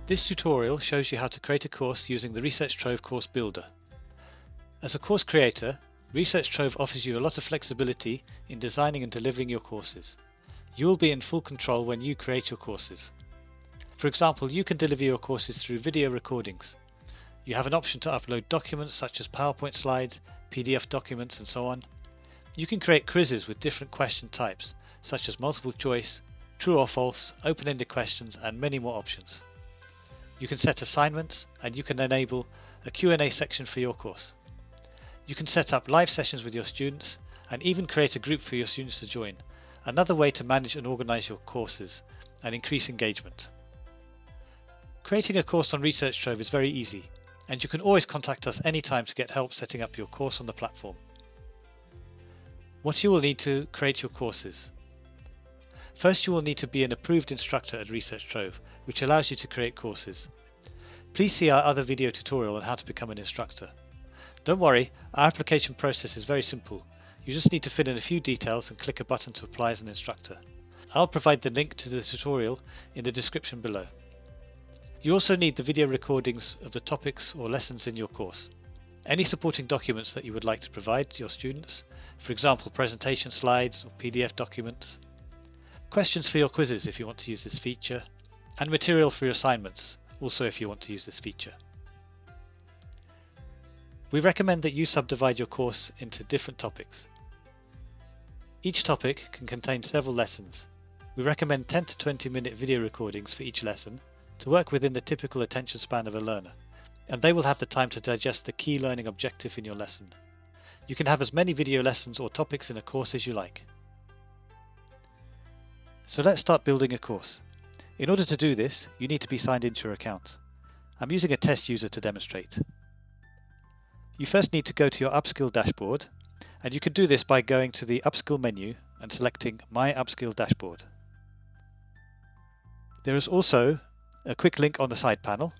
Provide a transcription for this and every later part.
This tutorial shows you how to create a course using the Research Trove course builder. As a course creator, Research Trove offers you a lot of flexibility in designing and delivering your courses. You will be in full control when you create your courses. For example, you can deliver your courses through video recordings. You have an option to upload documents such as PowerPoint slides, PDF documents and so on. You can create quizzes with different question types such as multiple choice, true or false, open-ended questions and many more options. You can set assignments and you can enable a Q&A section for your course. You can set up live sessions with your students and even create a group for your students to join, another way to manage and organize your courses and increase engagement. Creating a course on Research Trove is very easy, and you can always contact us anytime to get help setting up your course on the platform. What you will need to create your courses. First, you will need to be an approved instructor at Research Trove, which allows you to create courses. Please see our other video tutorial on how to become an instructor. Don't worry, our application process is very simple. You just need to fill in a few details and click a button to apply as an instructor. I'll provide the link to the tutorial in the description below. You also need the video recordings of the topics or lessons in your course. Any supporting documents that you would like to provide to your students, for example presentation slides or PDF documents. Questions for your quizzes if you want to use this feature, and material for your assignments, also if you want to use this feature. We recommend that you subdivide your course into different topics. Each topic can contain several lessons. We recommend 10 to 20 minute video recordings for each lesson to work within the typical attention span of a learner, and they will have the time to digest the key learning objective in your lesson. You can have as many video lessons or topics in a course as you like. So let's start building a course. In order to do this, you need to be signed into your account. I'm using a test user to demonstrate. You first need to go to your Upskill dashboard, and you can do this by going to the Upskill menu and selecting My Upskill Dashboard. There is also a quick link on the side panel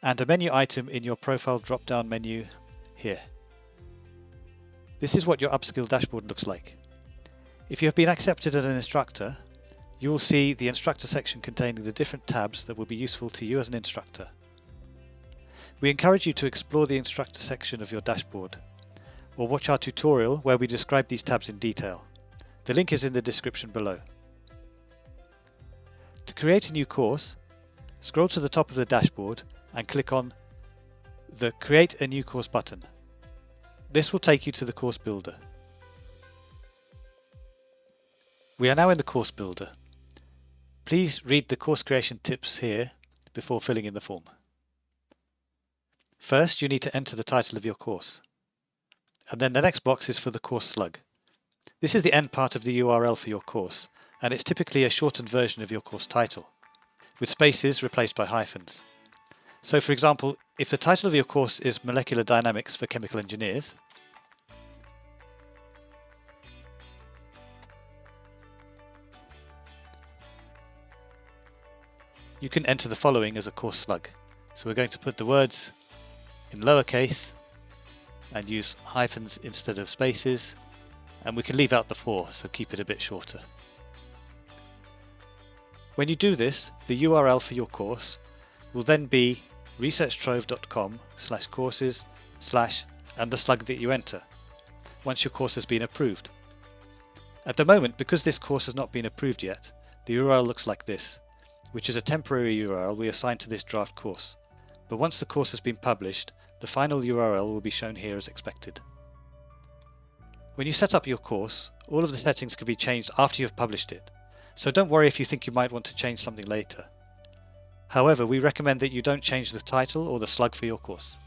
and a menu item in your profile drop-down menu here. This is what your Upskill dashboard looks like. If you have been accepted as an instructor, you will see the instructor section containing the different tabs that will be useful to you as an instructor. We encourage you to explore the instructor section of your dashboard, or watch our tutorial where we describe these tabs in detail. The link is in the description below. To create a new course, scroll to the top of the dashboard and click on the Create a New Course button. This will take you to the course builder. We are now in the course builder. Please read the course creation tips here before filling in the form. First, you need to enter the title of your course. And then the next box is for the course slug. This is the end part of the URL for your course, and it's typically a shortened version of your course title, with spaces replaced by hyphens. So for example, if the title of your course is Molecular Dynamics for Chemical Engineers, you can enter the following as a course slug. So we're going to put the words in lowercase and use hyphens instead of spaces, and we can leave out the 4, so keep it a bit shorter. When you do this, the URL for your course will then be researchtrove.com/courses/ and the slug that you enter, once your course has been approved. At the moment, because this course has not been approved yet, the URL looks like this, which is a temporary URL we assign to this draft course. But once the course has been published, the final URL will be shown here as expected. When you set up your course, all of the settings can be changed after you have published it, so don't worry if you think you might want to change something later. However, we recommend that you don't change the title or the slug for your course.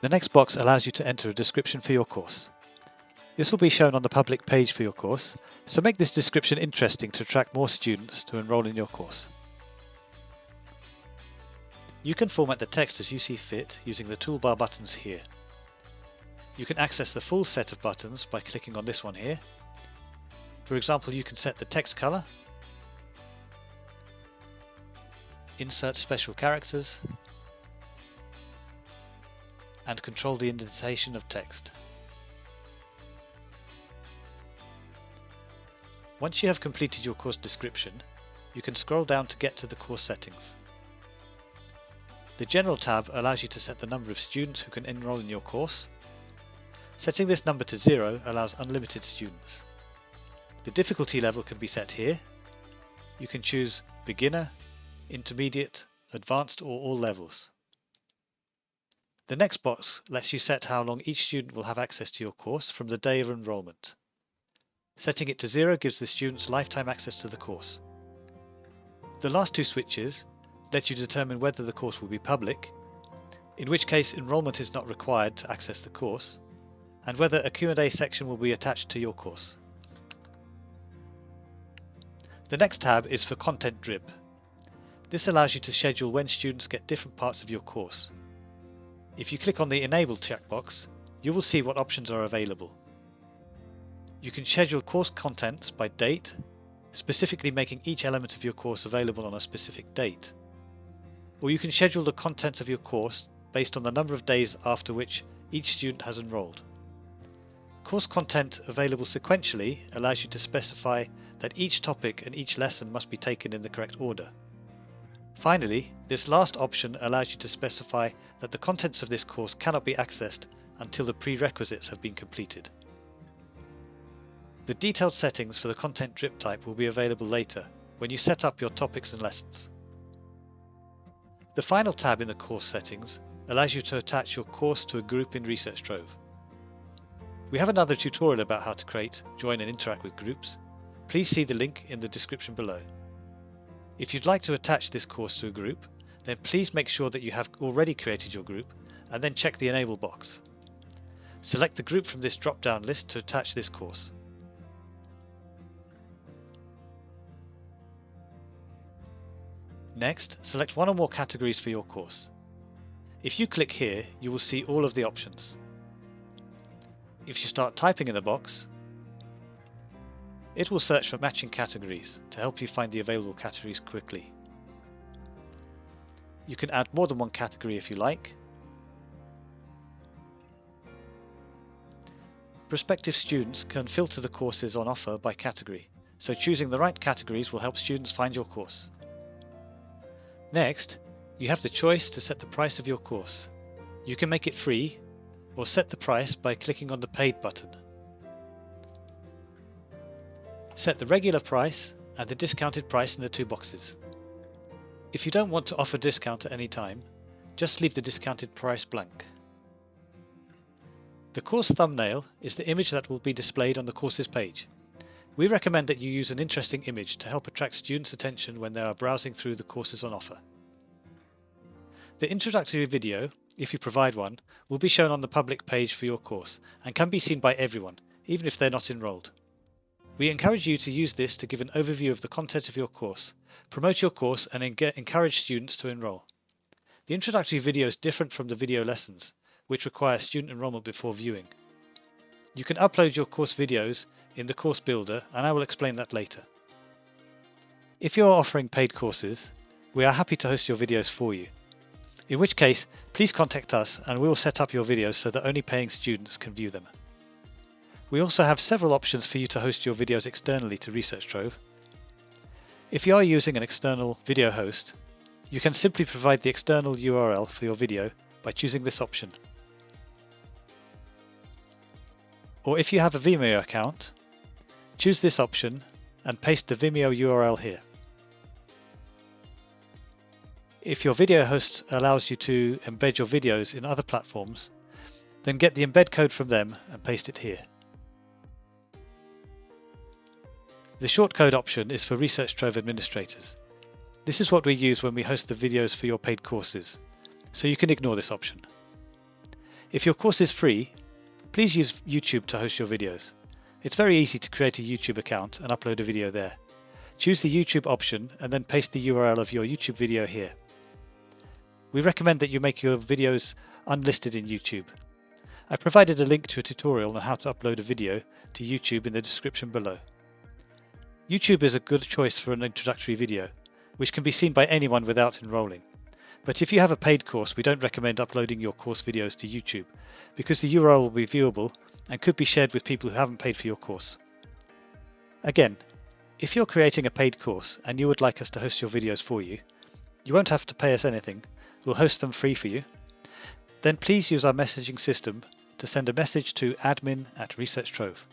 The next box allows you to enter a description for your course. This will be shown on the public page for your course, so make this description interesting to attract more students to enroll in your course. You can format the text as you see fit using the toolbar buttons here. You can access the full set of buttons by clicking on this one here. For example, you can set the text color, insert special characters, and control the indentation of text. Once you have completed your course description, you can scroll down to get to the course settings. The General tab allows you to set the number of students who can enroll in your course. Setting this number to 0 allows unlimited students. The difficulty level can be set here. You can choose Beginner, Intermediate, Advanced or all levels. The next box lets you set how long each student will have access to your course from the day of enrolment. Setting it to 0 gives the students lifetime access to the course. The last two switches let you determine whether the course will be public, in which case enrolment is not required to access the course, and whether a Q&A section will be attached to your course. The next tab is for Content Drip. This allows you to schedule when students get different parts of your course. If you click on the Enable checkbox, you will see what options are available. You can schedule course contents by date, specifically making each element of your course available on a specific date. Or you can schedule the contents of your course based on the number of days after which each student has enrolled. Course content available sequentially allows you to specify that each topic and each lesson must be taken in the correct order. Finally, this last option allows you to specify that the contents of this course cannot be accessed until the prerequisites have been completed. The detailed settings for the content drip type will be available later when you set up your topics and lessons. The final tab in the course settings allows you to attach your course to a group in Research Trove. We have another tutorial about how to create, join and interact with groups. Please see the link in the description below. If you'd like to attach this course to a group, then please make sure that you have already created your group and then check the Enable box. Select the group from this drop-down list to attach this course. Next, select one or more categories for your course. If you click here, you will see all of the options. If you start typing in the box, it will search for matching categories to help you find the available categories quickly. You can add more than one category if you like. Prospective students can filter the courses on offer by category, so choosing the right categories will help students find your course. Next, you have the choice to set the price of your course. You can make it free or set the price by clicking on the Paid button. Set the regular price and the discounted price in the two boxes. If you don't want to offer discount at any time, just leave the discounted price blank. The course thumbnail is the image that will be displayed on the courses page. We recommend that you use an interesting image to help attract students' attention when they are browsing through the courses on offer. The introductory video, if you provide one, will be shown on the public page for your course and can be seen by everyone, even if they're not enrolled. We encourage you to use this to give an overview of the content of your course, promote your course and encourage students to enroll. The introductory video is different from the video lessons, which require student enrollment before viewing. You can upload your course videos in the course builder and I will explain that later. If you are offering paid courses, we are happy to host your videos for you. In which case, please contact us and we will set up your videos so that only paying students can view them. We also have several options for you to host your videos externally to Research Trove. If you are using an external video host, you can simply provide the external URL for your video by choosing this option. Or if you have a Vimeo account, choose this option and paste the Vimeo URL here. If your video host allows you to embed your videos in other platforms, then get the embed code from them and paste it here. The shortcode option is for Research Trove administrators. This is what we use when we host the videos for your paid courses, so you can ignore this option. If your course is free, please use YouTube to host your videos. It's very easy to create a YouTube account and upload a video there. Choose the YouTube option and then paste the URL of your YouTube video here. We recommend that you make your videos unlisted in YouTube. I provided a link to a tutorial on how to upload a video to YouTube in the description below. YouTube is a good choice for an introductory video, which can be seen by anyone without enrolling. But if you have a paid course, we don't recommend uploading your course videos to YouTube, because the URL will be viewable and could be shared with people who haven't paid for your course. Again, If you're creating a paid course and you would like us to host your videos for you, you won't have to pay us anything, we'll host them free for you. Then please use our messaging system to send a message to admin@Research Trove.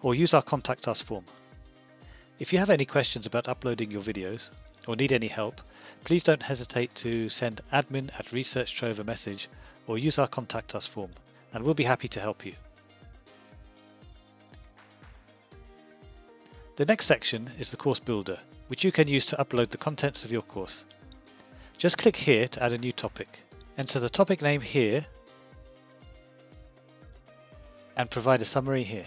Or use our Contact Us form. If you have any questions about uploading your videos or need any help, please don't hesitate to send admin@Research Trove a message or use our Contact Us form, and we'll be happy to help you. The next section is the Course Builder, which you can use to upload the contents of your course. Just click here to add a new topic. Enter the topic name here and provide a summary here.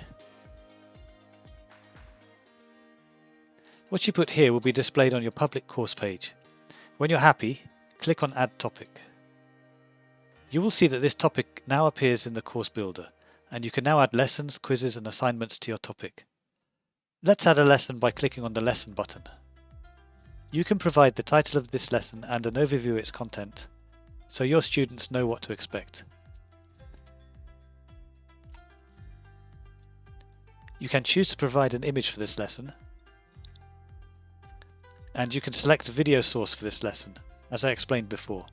What you put here will be displayed on your public course page. When you're happy, click on Add Topic. You will see that this topic now appears in the Course Builder, and you can now add lessons, quizzes and assignments to your topic. Let's add a lesson by clicking on the Lesson button. You can provide the title of this lesson and an overview of its content, so your students know what to expect. You can choose to provide an image for this lesson, and you can select a video source for this lesson, as I explained before.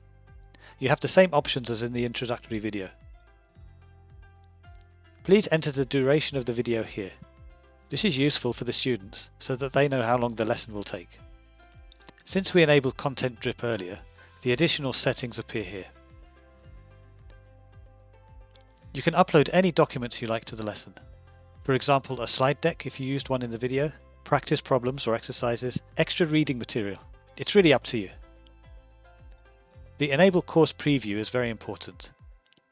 You have the same options as in the introductory video. Please enter the duration of the video here. This is useful for the students so that they know how long the lesson will take. Since we enabled Content Drip earlier, the additional settings appear here. You can upload any documents you like to the lesson. For example, a slide deck if you used one in the video, practice problems or exercises, extra reading material. It's really up to you. The Enable Course Preview is very important.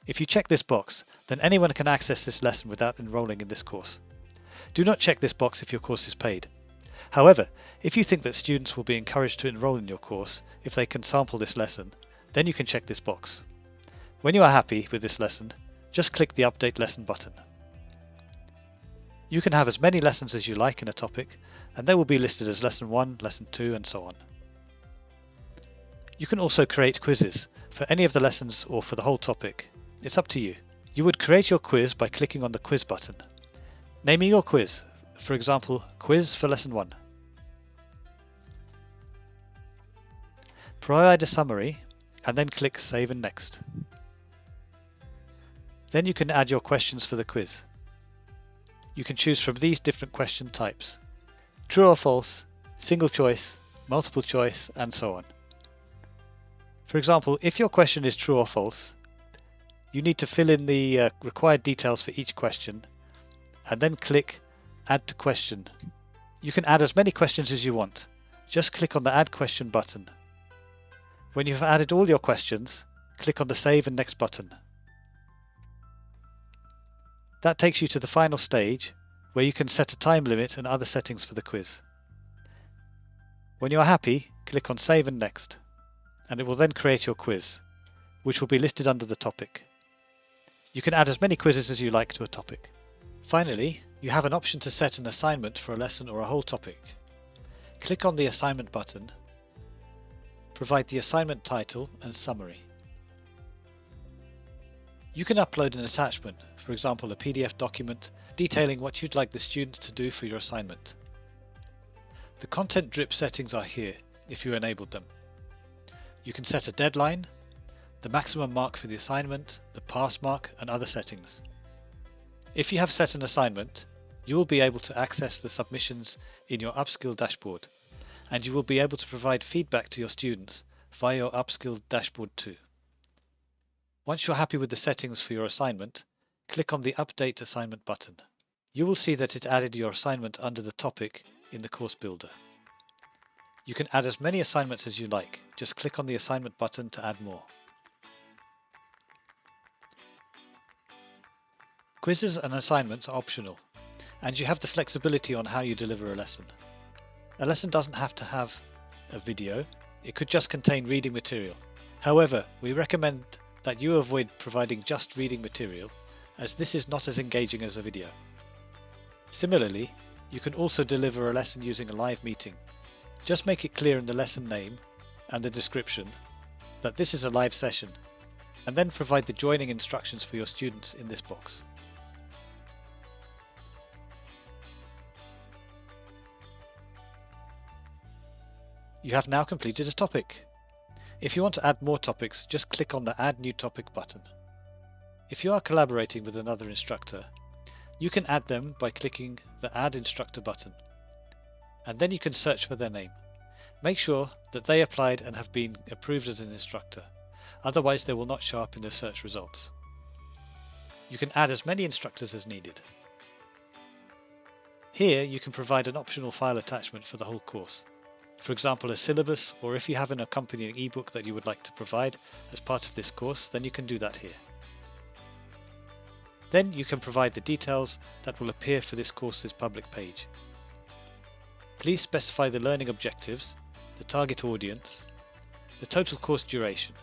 If you check this box, then anyone can access this lesson without enrolling in this course. Do not check this box if your course is paid. However, if you think that students will be encouraged to enroll in your course if they can sample this lesson, then you can check this box. When you are happy with this lesson, just click the Update Lesson button. You can have as many lessons as you like in a topic, and they will be listed as Lesson 1, Lesson 2 and so on. You can also create quizzes for any of the lessons or for the whole topic. It's up to you. You would create your quiz by clicking on the Quiz button. Naming your quiz, for example, Quiz for Lesson 1. Provide a summary and then click Save and Next. Then you can add your questions for the quiz. You can choose from these different question types: true or false, single choice, multiple choice, and so on. For example, if your question is true or false, you need to fill in the required details for each question and then click Add to Question. You can add as many questions as you want. Just click on the Add Question button. When you've added all your questions, click on the Save and Next button. That takes you to the final stage, where you can set a time limit and other settings for the quiz. When you are happy, click on Save and Next, and it will then create your quiz, which will be listed under the topic. You can add as many quizzes as you like to a topic. Finally, you have an option to set an assignment for a lesson or a whole topic. Click on the Assignment button, provide the assignment title and summary. You can upload an attachment, for example a PDF document, detailing what you'd like the students to do for your assignment. The Content Drip settings are here, if you enabled them. You can set a deadline, the maximum mark for the assignment, the pass mark, and other settings. If you have set an assignment, you will be able to access the submissions in your Upskill dashboard, and you will be able to provide feedback to your students via your Upskill dashboard too. Once you're happy with the settings for your assignment, click on the Update Assignment button. You will see that it added your assignment under the topic in the Course Builder. You can add as many assignments as you like. Just click on the Assignment button to add more. Quizzes and assignments are optional, and you have the flexibility on how you deliver a lesson. A lesson doesn't have to have a video, it could just contain reading material. However, we recommend that you avoid providing just reading material, as this is not as engaging as a video. Similarly, you can also deliver a lesson using a live meeting. Just make it clear in the lesson name and the description that this is a live session, and then provide the joining instructions for your students in this box. You have now completed a topic. If you want to add more topics, just click on the Add New Topic button. If you are collaborating with another instructor, you can add them by clicking the Add Instructor button, and then you can search for their name. Make sure that they applied and have been approved as an instructor, otherwise they will not show up in the search results. You can add as many instructors as needed. Here you can provide an optional file attachment for the whole course. For example, a syllabus, or if you have an accompanying ebook that you would like to provide as part of this course, then you can do that here. Then you can provide the details that will appear for this course's public page. Please specify the learning objectives, the target audience, the total course duration.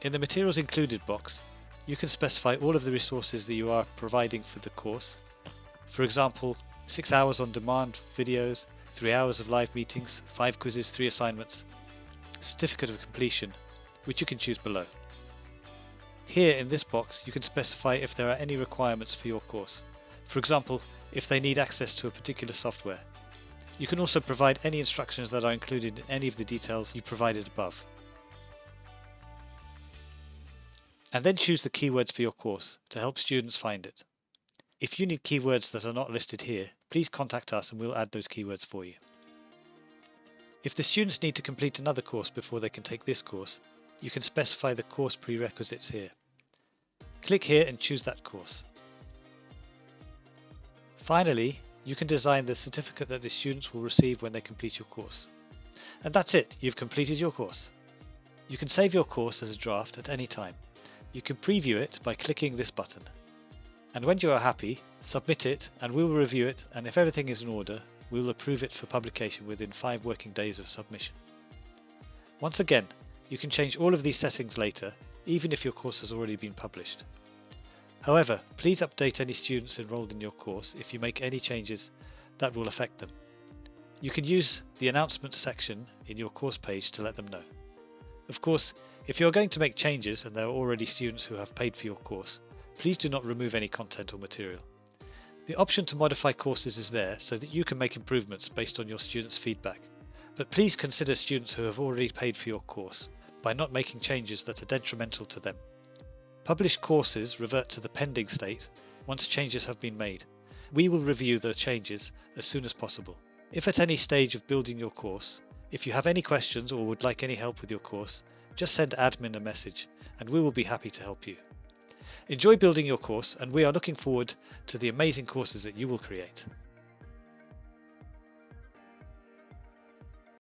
In the Materials Included box, you can specify all of the resources that you are providing for the course. For example, 6 hours on demand videos, 3 hours of live meetings, 5 quizzes, 3 assignments, certificate of completion, which you can choose below. Here in this box you can specify if there are any requirements for your course. For example, if they need access to a particular software. You can also provide any instructions that are included in any of the details you provided above. And then choose the keywords for your course to help students find it. If you need keywords that are not listed here, please contact us and we'll add those keywords for you. If the students need to complete another course before they can take this course, you can specify the course prerequisites here. Click here and choose that course. Finally, you can design the certificate that the students will receive when they complete your course. And that's it, you've completed your course. You can save your course as a draft at any time. You can preview it by clicking this button. And when you are happy, submit it and we will review it, and if everything is in order, we will approve it for publication within 5 working days of submission. Once again, you can change all of these settings later, even if your course has already been published. However, please update any students enrolled in your course if you make any changes that will affect them. You can use the announcements section in your course page to let them know. Of course, if you are going to make changes and there are already students who have paid for your course, please do not remove any content or material. The option to modify courses is there so that you can make improvements based on your students' feedback, but please consider students who have already paid for your course by not making changes that are detrimental to them. Published courses revert to the pending state once changes have been made. We will review the changes as soon as possible. If at any stage of building your course, if you have any questions or would like any help with your course, just send admin a message and we will be happy to help you. Enjoy building your course, and we are looking forward to the amazing courses that you will create.